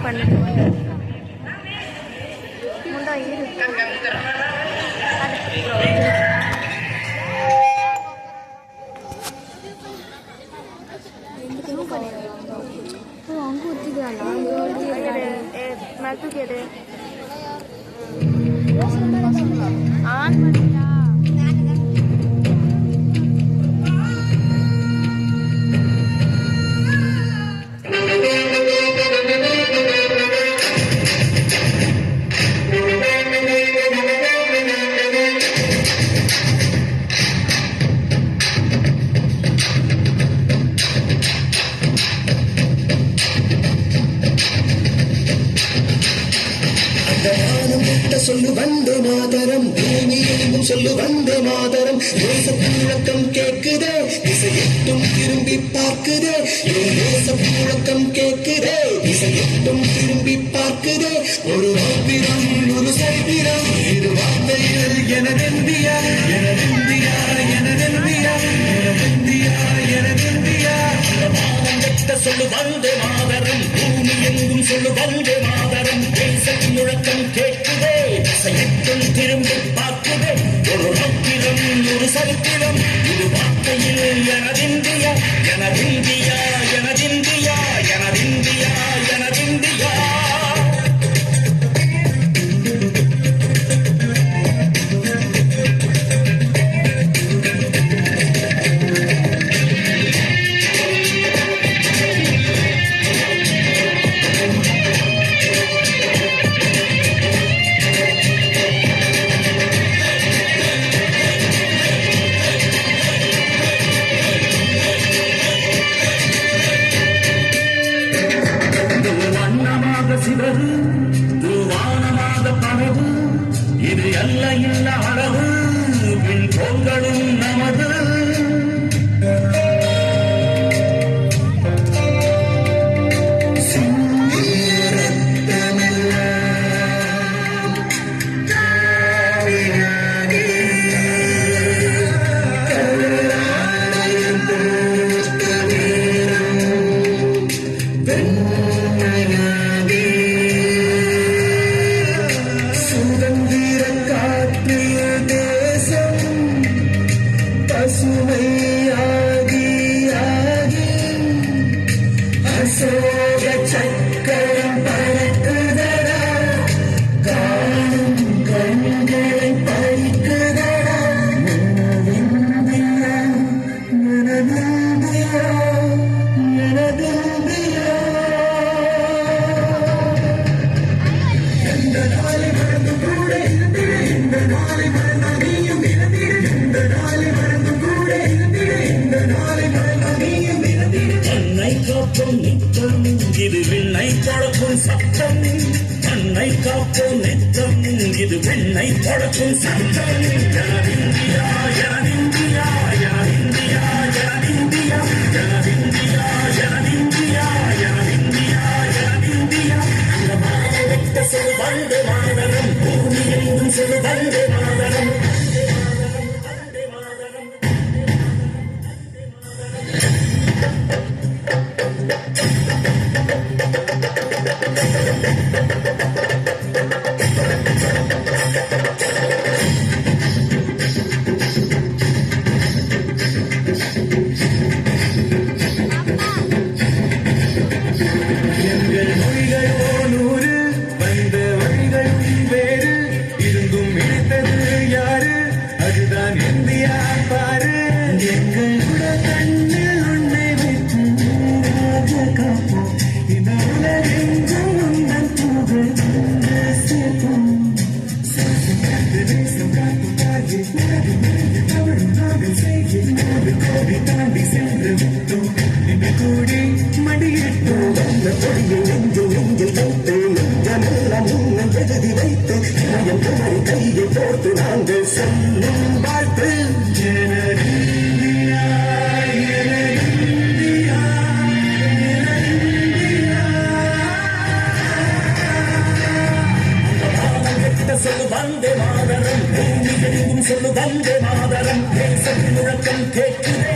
பண்ணிட்டு முண்டா இரு அங்கே ஊற்றிக்கலாம் மரத்துக்கு எடு ஆன் பண்ணியா சொல்லு வந்தே மாதரம் பூமியெங்கும் சொல்லு வந்தே மாதரம் தேச முழக்கம் கேட்குதே திசையெட்டும் திரும்பி பார்க்குதே தேச முழக்கம் கேட்குதே திசையெட்டும் திரும்பி பார்க்குதே ஒரு வார்ப்பிடம் ஒரு சரித்திரம் இது வார்த்தையில் எனதெந்தியா எனதெந்தியா எனதெந்தியா எனதெந்தியா எனதெந்தியா சொல்லு வந்தே மாதரம் பூமி எங்கும் சொல்லு வந்தே மாதரம் தேச முழக்கம் கேட்குதே திசையெட்டும் திரும்பி பார்க்குதே ஒரு வார்ப்பிடம் ஒரு சரித்திரம் இது வார்த்தையில் எனதிந்தியா எனதிந்தியா எனதிந்தியா எனதிந்தியா எனதிந்தியா சிவரு தூவானமாக பரவு இது அல்ல இல்ல அளவு பின் பொங்கலும் நமது சக்கரம் பறக்குதடா காணும் கண்களை பறிக்குதடா எனதிந்தியா எனதிந்தியா எனதிந்தியா எந்த நாளை மறந்து கூட இருந்திட இந்த நாளை மறந்தா நீயும் இறந்திட எந்த நாளை மறந்து கூட இருந்திட இந்த நாளை மறந்தா நீயும் இறந்திட தன்னை காப்போம் நித்தம் இது விண்ணை பழக்கும் சத்தம் தன்னை காப்போம் நித்தம் இது விண்ணை பழக்கும் சத்தம் எனதிந்தியா எனதிந்தியா எனதிந்தியா எனதிந்தியா எனதிந்தியா எனதிந்தியா எனதிந்தியா எனதிந்தியா இந்த மாநிலத்தை சொல்லு வந்தே மாதரம் பூமி எங்கும் சொல்லு வந்தே மாதரம் கையை போட்டு நாங்கள் சொல்லும் வாழ்த்து சொல்லு வந்தே மாதரம் சொல்லு வந்தே மாதரம் முழக்கம் கேட்குது